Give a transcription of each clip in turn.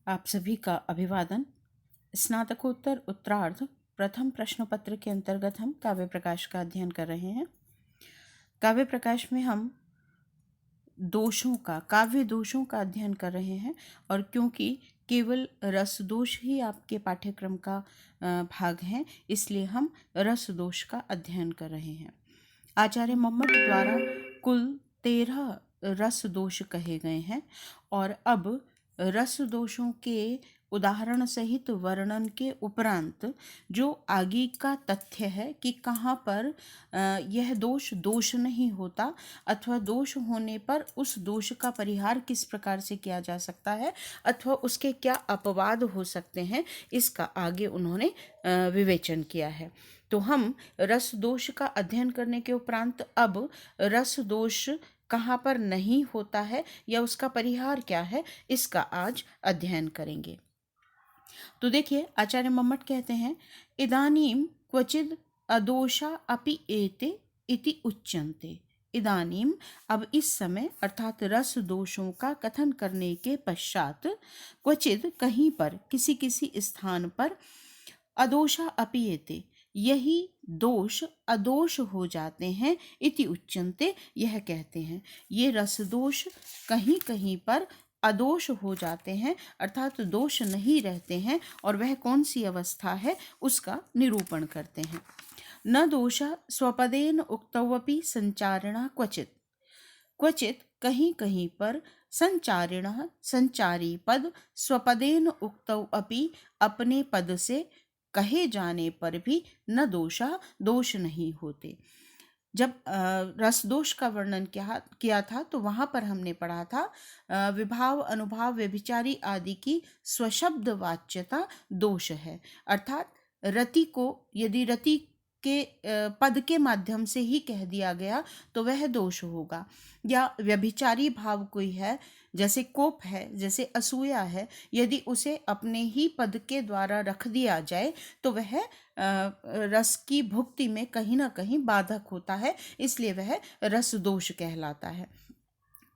आप सभी का अभिवादन। स्नातकोत्तर उत्तरार्ध प्रथम प्रश्न पत्र के अंतर्गत हम काव्य प्रकाश का अध्ययन कर रहे हैं। काव्य प्रकाश में हम काव्य दोषों का अध्ययन कर रहे हैं और क्योंकि केवल रस दोष ही आपके पाठ्यक्रम का भाग है, इसलिए हम रस दोष का अध्ययन कर रहे हैं। आचार्य मम्मट द्वारा कुल 13 रस दोष कहे गए हैं और अब रस दोषों के उदाहरण सहित वर्णन के उपरांत जो आगे का तथ्य है कि कहाँ पर यह दोष नहीं होता अथवा दोष होने पर उस दोष का परिहार किस प्रकार से किया जा सकता है अथवा उसके क्या अपवाद हो सकते हैं, इसका आगे उन्होंने विवेचन किया है। तो हम रस दोष का अध्ययन करने के उपरांत अब रस दोष कहाँ पर नहीं होता है या उसका परिहार क्या है, इसका आज अध्ययन करेंगे। तो देखिए, आचार्य मम्मट कहते हैं, इदानीम क्वचिद अदोषा अपि एते इति उच्यन्ते। इदानीम अब इस समय अर्थात रस दोषों का कथन करने के पश्चात क्वचिद कहीं पर किसी किसी स्थान पर अदोषा अपि एते यही दोष अदोष हो जाते हैं, इति उच्यन्ते यह कहते हैं। ये रस दोष कहीं कहीं पर अदोष हो जाते हैं अर्थात दोष नहीं रहते हैं, और वह कौन सी अवस्था है उसका निरूपण करते हैं। न दोष स्वपदेन उक्तवपि संचारिणः क्वचित्। क्वचित कहीं कहीं पर संचारिणः संचारी पद स्वपदेन उक्तौ अपि अपने पद से कहे जाने पर भी न दोष नहीं होते। जब रस दोष का वर्णन किया था तो वहाँ पर हमने पढ़ा था विभाव अनुभाव व्यभिचारी आदि की स्वशब्द वाच्यता दोष है, अर्थात रति को यदि रति के पद के माध्यम से ही कह दिया गया तो वह दोष होगा, या व्यभिचारी भाव कोई है जैसे कोप है, जैसे असूया है, यदि उसे अपने ही पद के द्वारा रख दिया जाए तो वह रस की भुक्ति में कहीं ना कहीं बाधक होता है, इसलिए वह रस दोष कहलाता है।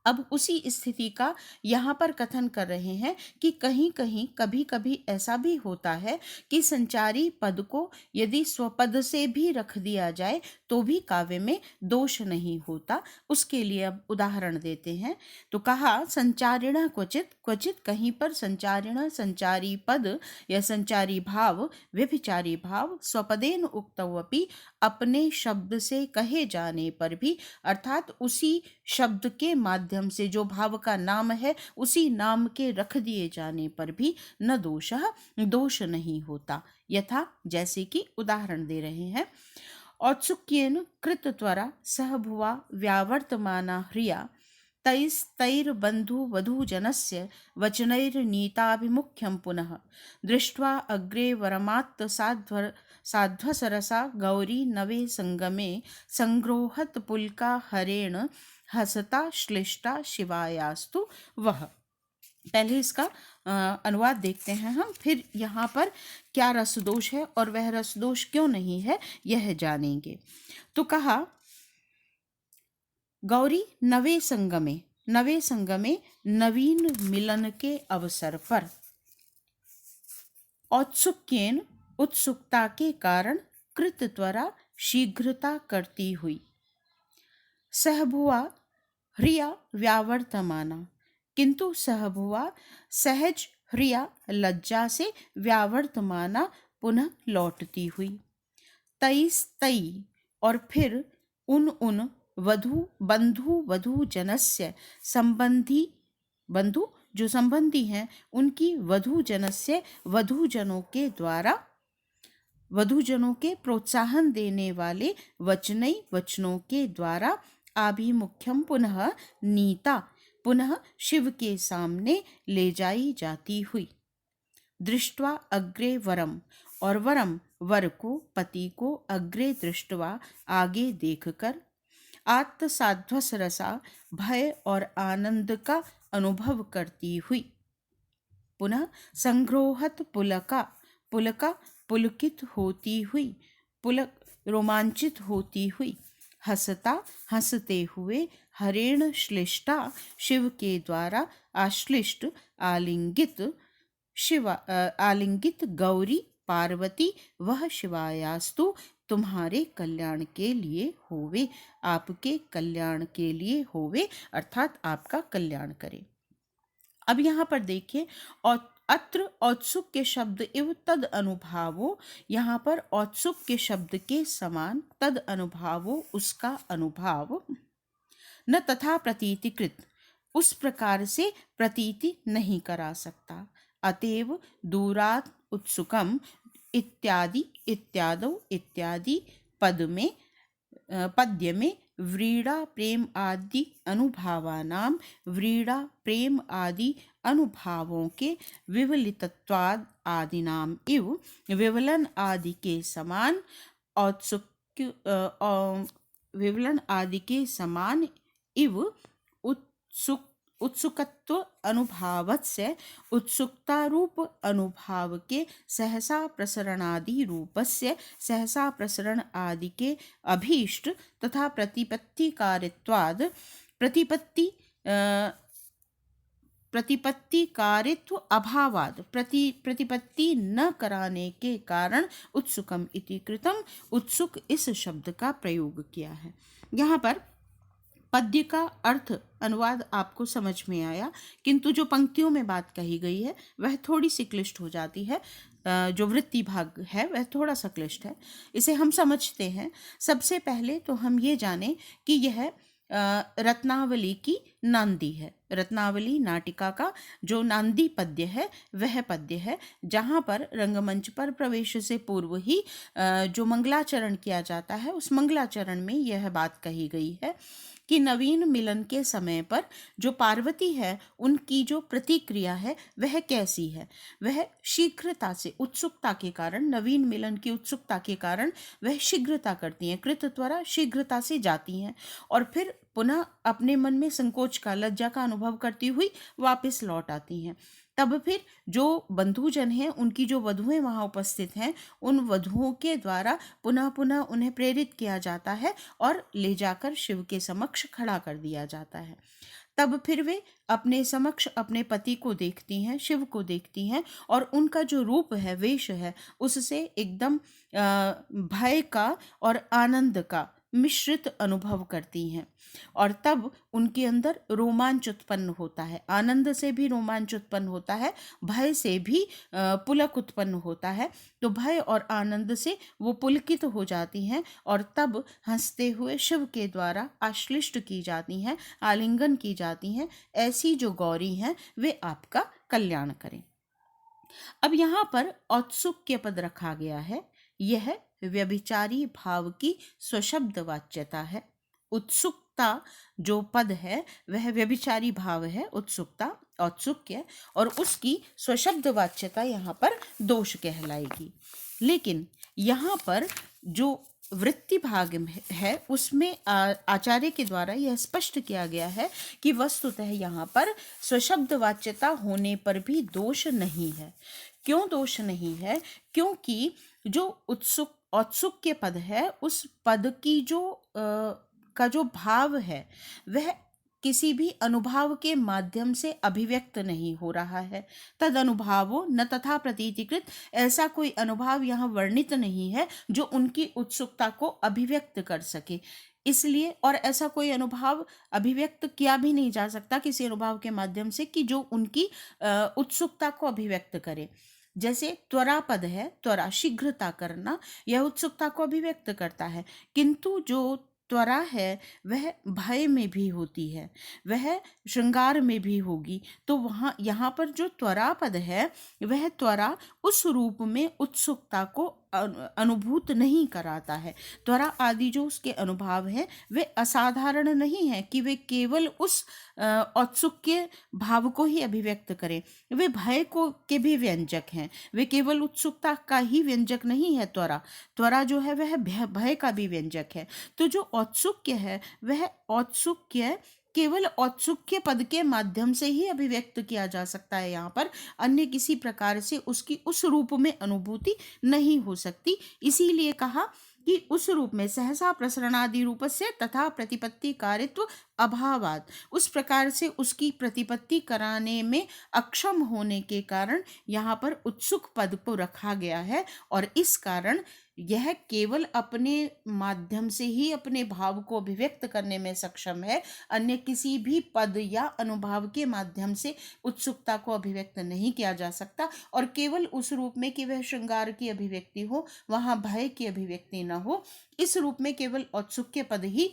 अब उसी स्थिति का यहाँ पर कथन कर रहे हैं कि कहीं कहीं कभी कभी ऐसा भी होता है कि संचारी पद को यदि स्वपद से भी रख दिया जाए तो भी काव्य में दोष नहीं होता। उसके लिए अब उदाहरण देते हैं। तो कहा, संचारिण क्वचित, क्वचित कहीं पर संचारिण संचारी पद या संचारी भाव व्यभिचारी भाव स्वपदेन उक्तवपि अपने शब्द से कहे जाने पर भी, अर्थात उसी शब्द के माध्यम से जो भाव का नाम है उसी नाम के रख दिए जाने पर भी न दोष नहीं होता। यथा जैसे कि उदाहरण दे रहे हैं, औत्सुक्येन कृतत्वरा सह भुवा व्यावर्तमाना ह्रिया तैस्तैर्बन्धु वधूजनस्य वचनैर्नीताभिमुख्यं पुनः दृष्ट्वा अग्रे वरमात्त साध्वसरसा गौरी नवे संगमे संग्रोहत पुलका हरेण हसता श्लिष्टा शिवायास्तु वह। पहले इसका अनुवाद देखते हैं हम, फिर यहाँ पर क्या रसदोष है और वह रसदोष क्यों नहीं है यह जानेंगे। तो कहा, गौरी नवे संगमे नवीन मिलन के अवसर पर औत्सुक्येन उत्सुकता के कारण कृत त्वरा शीघ्रता करती हुई, सहभुआ ह्रिया व्यावर्तमाना, किंतु सहभुआ सहज ह्रिया लज्जा से व्यावर्तमाना पुनः लौटती हुई, तई और फिर उन बंधु वधू जनस्य संबंधी, बंधु जो संबंधी हैं उनकी वधू जनस्य वधूजनों के द्वारा वधूजनों के प्रोत्साहन देने वाले वचनों के द्वारा आभिमुख्यम पुनः नीता, पुनः शिव के सामने ले जाई जाती हुई, दृष्ट्वा अग्रे वरम, और वर को पति को अग्रे दृष्ट्वा आगे देखकर, आत्मसाध्वस रसा भय और आनंद का अनुभव करती हुई, पुनः संग्रोहत पुलका पुलकित होती हुई, पुलक रोमांचित होती हुई, हंसते हुए हरेण श्लिष्टा शिव के द्वारा आश्लिष्ट आलिंगित शिवा आलिंगित गौरी पार्वती वह शिवायास्तु तुम्हारे कल्याण के लिए होवे, आपके कल्याण के लिए होवे, अर्थात आपका कल्याण करे। अब यहाँ पर देखिए, और अत्र औत्सुक के शब्द इव तद अनुभावो, यहाँ पर औत्सुक के शब्द के समान तद अनुभावो उसका अनुभाव, न तथा प्रतीतिकृत उस प्रकार से प्रतीति नहीं करा सकता, अतएव दूरात उत्सुकम इत्यादि इत्यादौ इत्यादि पद्य में व्रीड़ा प्रेम आदि अनुभावानाम, व्रीड़ा प्रेम आदि अनुभावों के विवलितत्वाद आदिनाम इव विवलन आदि के समान औत्सुक विवलन आदि के समान इव उत्सुकत्व अनुभावस्य उत्सुकता रूप अनुभाव के सहसा प्रसरणादि रूपस्य सहसा प्रसरण आदि के अभीष्ट तथा प्रतिपत्ति कारित्वाद प्रतिपत्ति कारित्व अभावाद प्रतिपत्ति न कराने के कारण उत्सुकम इति कृतम, उत्सुक इस शब्द का प्रयोग किया है। यहाँ पर पद्य का अर्थ अनुवाद आपको समझ में आया, किंतु जो पंक्तियों में बात कही गई है वह थोड़ी सी क्लिष्ट हो जाती है। जो वृत्ति भाग है वह थोड़ा सा क्लिष्ट है, इसे हम समझते हैं। सबसे पहले तो हम ये जाने कि यह रत्नावली की नांदी है। रत्नावली नाटिका का जो नांदी पद्य है वह पद्य है, जहाँ पर रंगमंच पर प्रवेश से पूर्व ही जो मंगलाचरण किया जाता है, उस मंगलाचरण में यह बात कही गई है कि नवीन मिलन के समय पर जो पार्वती है उनकी जो प्रतिक्रिया है वह कैसी है। वह शीघ्रता से, उत्सुकता के कारण, नवीन मिलन की उत्सुकता के कारण वह शीघ्रता करती हैं, कृतत्वरा शीघ्रता से जाती हैं और फिर पुनः अपने मन में संकोच का, लज्जा का अनुभव करती हुई वापस लौट आती हैं। तब फिर जो बंधुजन हैं, उनकी जो वधुएं वहाँ उपस्थित हैं, उन वधुओं के द्वारा पुनः पुनः उन्हें प्रेरित किया जाता है और ले जाकर शिव के समक्ष खड़ा कर दिया जाता है। तब फिर वे अपने समक्ष अपने पति को देखती हैं, शिव को देखती हैं, और उनका जो रूप है, वेश है, उससे एकदम भय का और आनंद का मिश्रित अनुभव करती हैं। और तब उनके अंदर रोमांच उत्पन्न होता है, आनंद से भी रोमांच उत्पन्न होता है, भय से भी पुलक उत्पन्न होता है। तो भय और आनंद से वो पुलकित हो जाती हैं और तब हंसते हुए शिव के द्वारा आश्लिष्ट की जाती हैं, आलिंगन की जाती हैं। ऐसी जो गौरी हैं वे आपका कल्याण करें। अब यहाँ पर औत्सुक्य पद रखा गया है, यह व्यभिचारी भाव की स्वशब्द वाच्यता है। उत्सुकता जो पद है वह व्यभिचारी भाव है, उत्सुकता, औत्सुक्य, और उसकी स्वशब्द वाच्यता यहाँ पर दोष कहलाएगी। लेकिन यहाँ पर जो वृत्ति भाग है उसमें आचार्य के द्वारा यह स्पष्ट किया गया है कि वस्तुतः यहाँ पर स्वशब्द वाच्यता होने पर भी दोष नहीं है। क्यों दोष नहीं है? क्योंकि जो औत्सुक्य पद है, उस पद की का जो भाव है वह किसी भी अनुभाव के माध्यम से अभिव्यक्त नहीं हो रहा है। तद अनुभावो न तथा प्रतीतिकृत, ऐसा कोई अनुभव यहाँ वर्णित नहीं है जो उनकी उत्सुकता को अभिव्यक्त कर सके। इसलिए, और ऐसा कोई अनुभव अभिव्यक्त किया भी नहीं जा सकता किसी अनुभव के माध्यम से कि जो उनकी उत्सुकता को अभिव्यक्त करे। जैसे त्वरा पद है, त्वरा शीघ्रता करना, यह उत्सुकता को अभिव्यक्त करता है, किंतु जो त्वरा है वह भय में भी होती है, वह श्रृंगार में भी होगी। तो वहाँ यहाँ पर जो त्वरा पद है वह त्वरा उस रूप में उत्सुकता को अनुभूत नहीं कराता है। त्वरा आदि जो उसके अनुभव हैं वे असाधारण नहीं है कि वे केवल उस औत्सुक्य भाव को ही अभिव्यक्त करें, वे भय को के भी व्यंजक हैं, वे केवल उत्सुकता का ही व्यंजक नहीं है। त्वरा जो है वह भय का भी व्यंजक है। तो जो औत्सुक्य है वह औत्सुक्य केवल औत्सुक्य पद के माध्यम से ही अभिव्यक्त किया जा सकता है। यहाँ पर अन्य किसी प्रकार से उसकी उस रूप में अनुभूति नहीं हो सकती। इसीलिए कहा कि उस रूप में सहसा प्रसरणादि रूप से तथा प्रतिपत्ति कारित्व अभावात, उस प्रकार से उसकी प्रतिपत्ति कराने में अक्षम होने के कारण यहाँ पर उत्सुक पद को रखा गया है। और इस कारण यह केवल अपने माध्यम से ही अपने भाव को अभिव्यक्त करने में सक्षम है, अन्य किसी भी पद या अनुभाव के माध्यम से उत्सुकता को अभिव्यक्त नहीं किया जा सकता। और केवल उस रूप में कि वह श्रृंगार की अभिव्यक्ति हो, वहाँ भय की अभिव्यक्ति न हो, इस रूप में केवल औत्सुक्य पद ही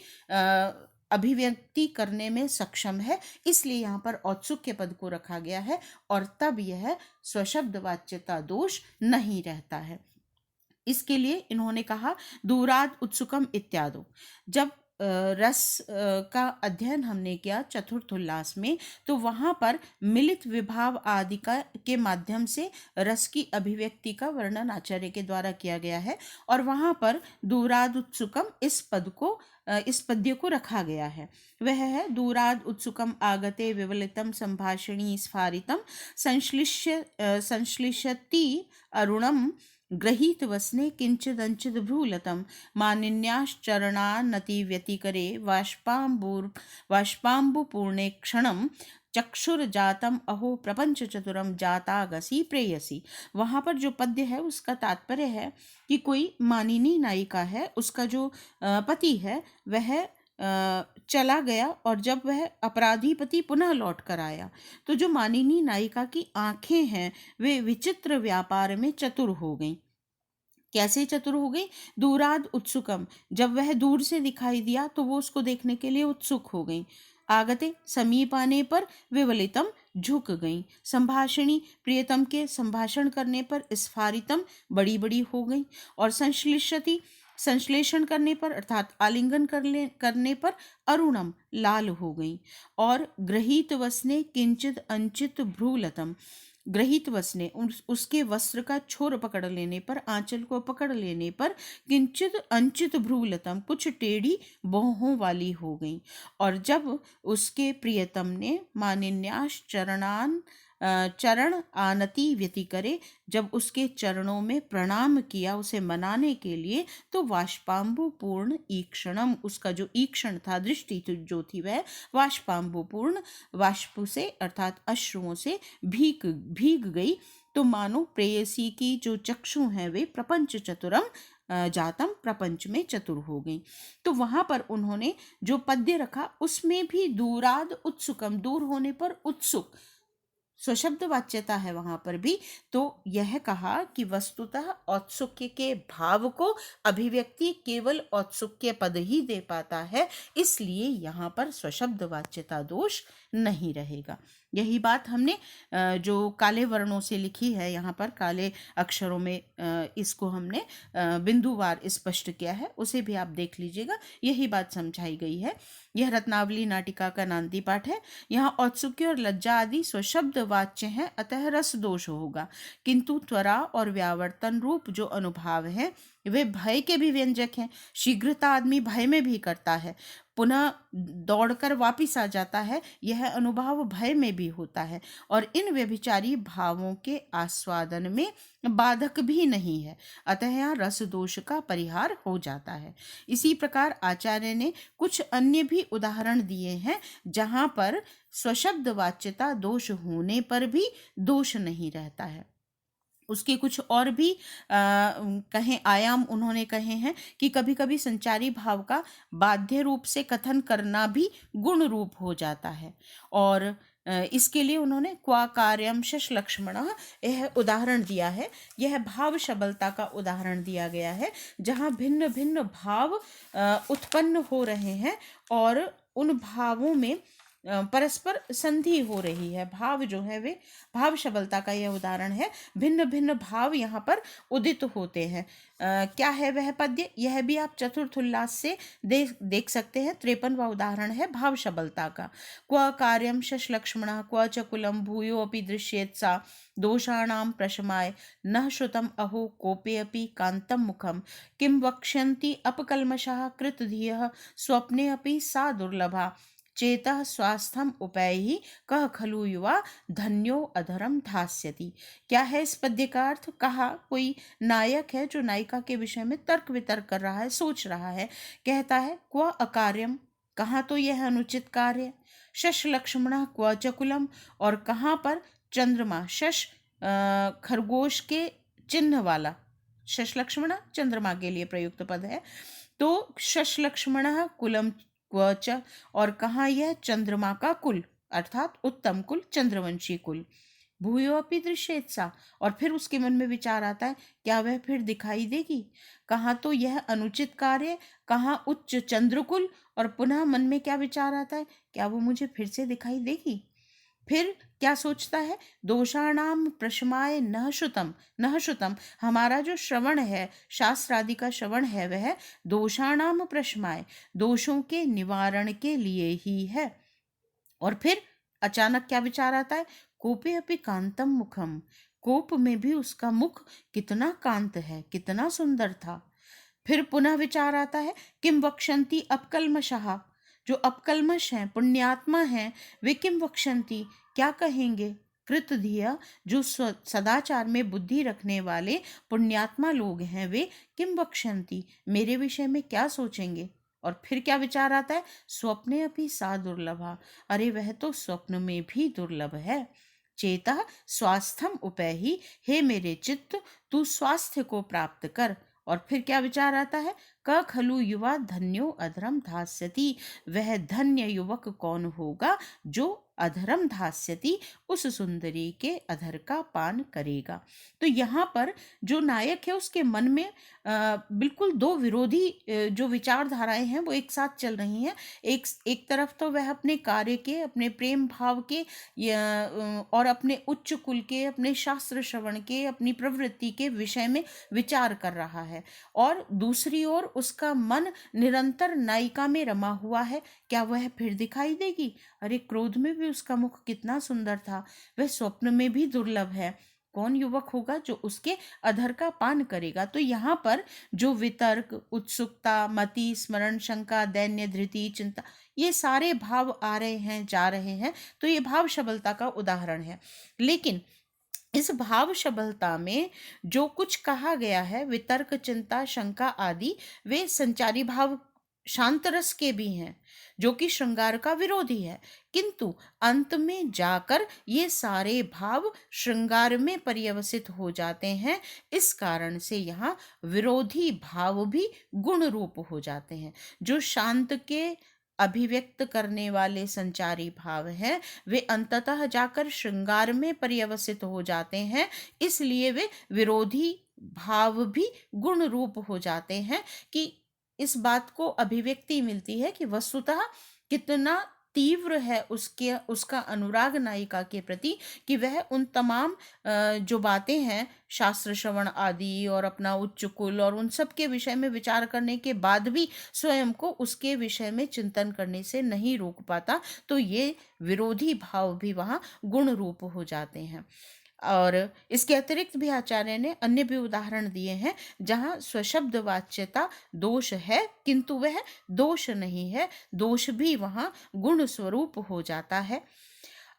अभिव्यक्ति करने में सक्षम है। इसलिए यहाँ पर औत्सुक्य पद को रखा गया है और तब यह स्वशब्द वाच्यता दोष नहीं रहता है। इसके लिए इन्होंने कहा दूराद उत्सुकम इत्यादि। जब रस का अध्ययन हमने किया चतुर्थ उल्लास में, तो वहाँ पर मिलित विभाव आदि का के माध्यम से रस की अभिव्यक्ति का वर्णन आचार्य के द्वारा किया गया है। और वहाँ पर दूराद उत्सुकम इस पद्य को रखा गया है। वह है दूराद उत्सुकम आगते विवलितम संभाषणी स्फारितम संश्लिष्यति अरुणम गृहीत वसने किंचिदंचिद भ्रूलतम मानिन्याश्चरणानति व्यतिकरे वाष्पाम्बुपूर्णे क्षणम चक्षुर्जातम अहो प्रपंच चतुरम जातागसी प्रेयसी। वहाँ पर जो पद्य है उसका तात्पर्य है कि कोई मानिनी नायिका है, उसका जो पति है वह चला गया और जब वह अपराधी पति पुनः लौट कर आया तो जो मानिनी नायिका की आंखें हैं वे विचित्र व्यापार में चतुर हो गईं। कैसे चतुर हो गई? दूराद उत्सुकम, जब वह दूर से दिखाई दिया तो वो उसको देखने के लिए उत्सुक हो गई। आगते, समीप आने पर विवलितम, झुक गई। संभाषणी, प्रियतम के संभाषण करने पर स्फारितम, बड़ी बड़ी हो गई। और संश्लिष्यति, संश्लेषण करने पर अर्थात आलिंगन करने पर अरुणम, लाल हो गई। और गृहीत वसने किंचित अंचित भ्रूलतम, गृहीत वसने, उसके वस्त्र का छोर पकड़ लेने पर, आंचल को पकड़ लेने पर किंचित अंचित भ्रूलतम, कुछ टेढ़ी बाहों वाली हो गई। और जब उसके प्रियतम ने मानिन्यास चरण आनति व्यतिकरे, जब उसके चरणों में प्रणाम किया उसे मनाने के लिए, तो वाष्पाम्बुपूर्ण ईक्षणम, उसका जो ईक्षण था, दृष्टि जो थी वह वाष्पाम्बुपूर्ण, वाष्प से अर्थात अश्रुओं से भीग गई। तो मानो प्रेयसी की जो चक्षु हैं वे प्रपंच चतुरम जातम, प्रपंच में चतुर हो गई। तो वहां पर उन्होंने जो पद्य रखा उसमें भी दूराद उत्सुकम, दूर होने पर उत्सुक, स्वशब्द वाच्यता है वहां पर भी। तो यह कहा कि वस्तुतः औत्सुक्य के भाव को अभिव्यक्ति केवल औत्सुक्य पद ही दे पाता है, इसलिए यहाँ पर स्वशब्द वाच्यता दोष नहीं रहेगा। यही बात हमने जो काले वर्णों से लिखी है, यहाँ पर काले अक्षरों में इसको हमने बिंदुवार स्पष्ट किया है, उसे भी आप देख लीजिएगा। यही बात समझाई गई है। यह रत्नावली नाटिका का नांदी पाठ है। यहाँ औत्सुक्य और लज्जा आदि स्वशब्द वाच्य हैं, अतः रस दोष होगा। किंतु त्वरा और व्यावर्तन रूप जो अनुभाव है वे भय के भी व्यंजक हैं। शीघ्रता आदमी भय में भी करता है, पुनः दौड़कर वापिस आ जाता है, यह अनुभाव भय में भी होता है। और इन व्यभिचारी भावों के आस्वादन में बाधक भी नहीं है, अतः यहाँ रस दोष का परिहार हो जाता है। इसी प्रकार आचार्य ने कुछ अन्य भी उदाहरण दिए हैं जहाँ पर स्वशब्द वाच्यता दोष होने पर भी दोष नहीं रहता है। उसके कुछ और भी कहें आयाम उन्होंने कहे हैं कि कभी कभी संचारी भाव का बाध्य रूप से कथन करना भी गुण रूप हो जाता है। और इसके लिए उन्होंने क्वा कार्यम शश लक्ष्मण यह उदाहरण दिया है। यह भाव शबलता का उदाहरण दिया गया है, जहाँ भिन्न भिन्न भाव उत्पन्न हो रहे हैं और उन भावों में परस्पर संधि हो रही है। भाव जो है वे भाव शबलता का यह उदाहरण है। भिन्न भिन्न भाव यहाँ पर उदित होते हैं। क्या है वह पद्य? यह भी आप चतुर्थ उल्लास से देख सकते हैं। 53वां उदाहरण है भाव शबलता का। क्व कार्यम शश लक्ष्मण क्व च कुलम भूयो अपि दृश्येत सा दोषाणाम प्रशमाय न श्रुतम अहो कोपे अपि कांतम मुखम किम वक्ष्यन्ति अपकल्मषः कृतधियः स्वप्ने अपि सा दुर्लभा चेतः स्वास्थ्यम उपैहि कह खलु युवा धन्यो अधरम धास्यति। क्या है इस पद्य का अर्थ? कहा कोई नायक है जो नायिका के विषय में तर्क वितर्क कर रहा है, सोच रहा है। कहता है क्व अकार्यम, कहाँ तो यह अनुचित कार्य, शश लक्ष्मण क्व चकुलम, और कहाँ पर चंद्रमा, शश खरगोश के चिन्ह वाला, शश लक्ष्मण चंद्रमा के लिए प्रयुक्त पद है, तो शश लक्ष्मण कुलम क्व च, और कहाँ यह चंद्रमा का कुल अर्थात उत्तम कुल, चंद्रवंशी कुल। भूयो अपि दृश्येत सा, और फिर उसके मन में विचार आता है क्या वह फिर दिखाई देगी। कहाँ तो यह अनुचित कार्य, कहाँ उच्च चंद्रकुल, और पुनः मन में क्या विचार आता है, क्या वो मुझे फिर से दिखाई देगी। फिर क्या सोचता है, दोषाणाम प्रशमाय नह श्रुतम, हमारा जो श्रवण है, शास्त्र आदि का श्रवण है, वह दोषाणाम प्रशमाय, दोषों के निवारण के लिए ही है। और फिर अचानक क्या विचार आता है, कोपे अपि कांतम मुखम, कोप में भी उसका मुख कितना कांत है, कितना सुंदर था। फिर पुनः विचार आता है, किम वक्षंती अपकल्मषः, जो अपकल्मष हैं, पुण्यात्मा हैं, वे किम वक्षंती, क्या कहेंगे। कृत धिया, जो सदाचार में बुद्धि रखने वाले पुण्यात्मा लोग हैं, वे किम वक्षंती, मेरे विषय में क्या सोचेंगे। और फिर क्या विचार आता है, स्वप्ने अपि सा दुर्लभा, अरे वह तो स्वप्न में भी दुर्लभ है। चेता स्वास्थ्यम उपैहि, हे मेरे चित्त तू स्वास्थ्य को प्राप्त कर। और फिर क्या विचार आता है, क खलु युवा धन्यो अधरम धास्यति, वह धन्य युवक कौन होगा जो अधरम धास्यति, उस सुंदरी के अधर का पान करेगा। तो यहाँ पर जो नायक है उसके मन में बिल्कुल दो विरोधी जो विचारधाराएं हैं वो एक साथ चल रही हैं। एक तरफ तो वह अपने कार्य के, अपने प्रेम भाव के और अपने उच्च कुल के, अपने शास्त्र श्रवण के, अपनी प्रवृत्ति के विषय में विचार कर रहा है, और दूसरी ओर उसका मन निरंतर नायिका में रमा हुआ है। क्या वह फिर दिखाई देगी, अरे क्रोध में भी उसका मुख कितना सुंदर था, वह स्वप्न में भी दुर्लभ है, कौन युवक होगा जो उसके अधर का पान करेगा। तो यहाँ पर जो वितर्क, उत्सुकता, मति, स्मरण, शंका, दैन्य, धृति, चिंता, ये सारे भाव आ रहे हैं, जा रहे हैं, तो ये भाव शबलता का उदाहरण है। लेकिन इस भाव शबलता में जो कुछ कहा गया है, वितर्क, चिंता, शंका आदि, वे संचारी भाव शांत रस के भी हैं, जो कि श्रृंगार का विरोधी है। किंतु अंत में जाकर ये सारे भाव श्रृंगार में पर्यवसित हो जाते हैं। इस कारण से यहाँ विरोधी भाव भी गुण रूप हो जाते हैं। जो शांत के अभिव्यक्त करने वाले संचारी भाव हैं, वे अंततः जाकर श्रृंगार में पर्यवसित हो जाते हैं, इसलिए वे विरोधी भाव भी गुण रूप हो जाते हैं। कि इस बात को अभिव्यक्ति मिलती है कि वस्तुतः कितना तीव्र है उसका अनुराग नायिका के प्रति, कि वह उन तमाम जो बातें हैं, शास्त्र श्रवण आदि और अपना उच्च कुल और उन सब के विषय में विचार करने के बाद भी स्वयं को उसके विषय में चिंतन करने से नहीं रोक पाता। तो ये विरोधी भाव भी वहाँ गुण रूप हो जाते हैं। और इसके अतिरिक्त भी आचार्य ने अन्य भी उदाहरण दिए हैं जहाँ स्वशब्द वाच्यता दोष है, किंतु वह दोष नहीं है, दोष भी वहाँ गुण स्वरूप हो जाता है।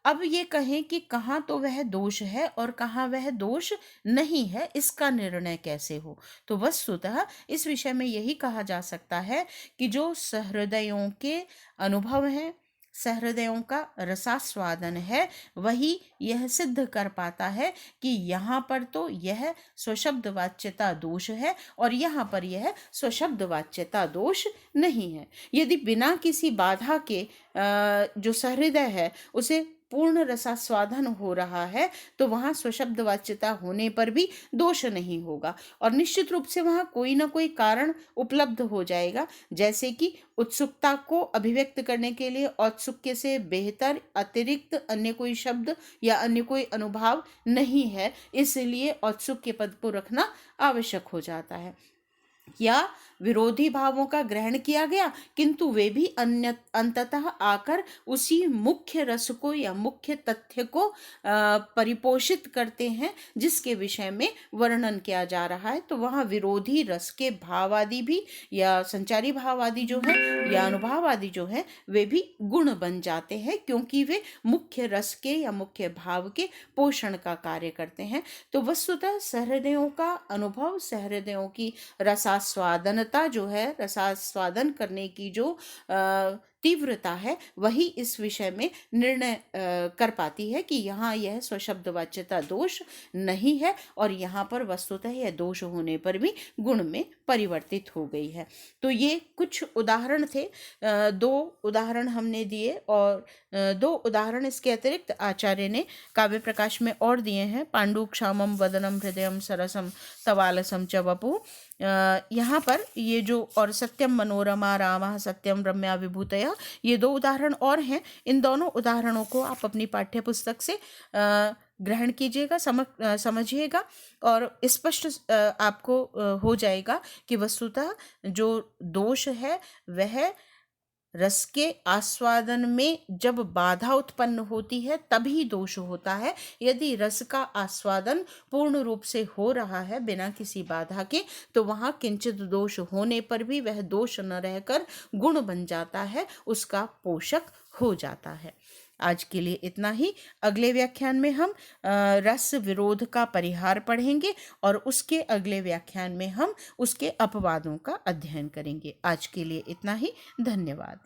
अब ये कहें कि कहाँ तो वह दोष है और कहाँ वह दोष नहीं है, इसका निर्णय कैसे हो। तो वस्तुतः इस विषय में यही कहा जा सकता है कि जो सहृदयों के अनुभव हैं, सहृदयों का रसास्वादन है, वही यह सिद्ध कर पाता है कि यहाँ पर तो यह स्वशब्द वाच्यता दोष है और यहाँ पर यह स्वशब्द वाच्यता दोष नहीं है। यदि बिना किसी बाधा के जो सहृदय है उसे पूर्ण रसास्वादन हो रहा है, तो वहाँ स्वशब्द वाच्यता होने पर भी दोष नहीं होगा, और निश्चित रूप से वहाँ कोई ना कोई कारण उपलब्ध हो जाएगा। जैसे कि उत्सुकता को अभिव्यक्त करने के लिए औत्सुक्य से बेहतर अतिरिक्त अन्य कोई शब्द या अन्य कोई अनुभाव नहीं है, इसलिए औत्सुक्य पद को रखना आवश्यक हो जाता है। या विरोधी भावों का ग्रहण किया गया, किंतु वे भी अन्य अंततः आकर उसी मुख्य रस को या मुख्य तथ्य को परिपोषित करते हैं जिसके विषय में वर्णन किया जा रहा है। तो वहाँ विरोधी रस के भाव आदि भी या संचारी भाव आदि जो है या अनुभाव आदि जो है वे भी गुण बन जाते हैं, क्योंकि वे मुख्य रस के या मुख्य भाव के पोषण का कार्य करते हैं। तो वस्तुतः सहृदयों का अनुभव, सहृदयों की रसास्वादनता जो है, रसास्वादन करने की जो तीव्रता है, वही इस विषय में निर्णय कर पाती है कि यहाँ यह स्वशब्दवाच्यता दोष नहीं है और यहाँ पर वस्तुतः यह दोष होने पर भी गुण में परिवर्तित हो गई है। तो ये कुछ उदाहरण थे, 2 उदाहरण हमने दिए और 2 उदाहरण इसके अतिरिक्त आचार्य ने काव्य प्रकाश में और दिए हैं। पांडु क्षामम वदनम हृदयम सरसम तवालसम च वपु, यहाँ पर ये जो, और सत्यम मनोरमा रामः सत्यम रम्या विभूतया, ये 2 उदाहरण और हैं। इन दोनों उदाहरणों को आप अपनी पाठ्य पुस्तक से ग्रहण कीजिएगा, समझिएगा और स्पष्ट आपको हो जाएगा कि वस्तुतः जो दोष है वह रस के आस्वादन में जब बाधा उत्पन्न होती है तभी दोष होता है। यदि रस का आस्वादन पूर्ण रूप से हो रहा है बिना किसी बाधा के, तो वहाँ किंचित दोष होने पर भी वह दोष न रहकर गुण बन जाता है, उसका पोषक हो जाता है। आज के लिए इतना ही। अगले व्याख्यान में हम रस विरोध का परिहार पढ़ेंगे और उसके अगले व्याख्यान में हम उसके अपवादों का अध्ययन करेंगे। आज के लिए इतना ही। धन्यवाद।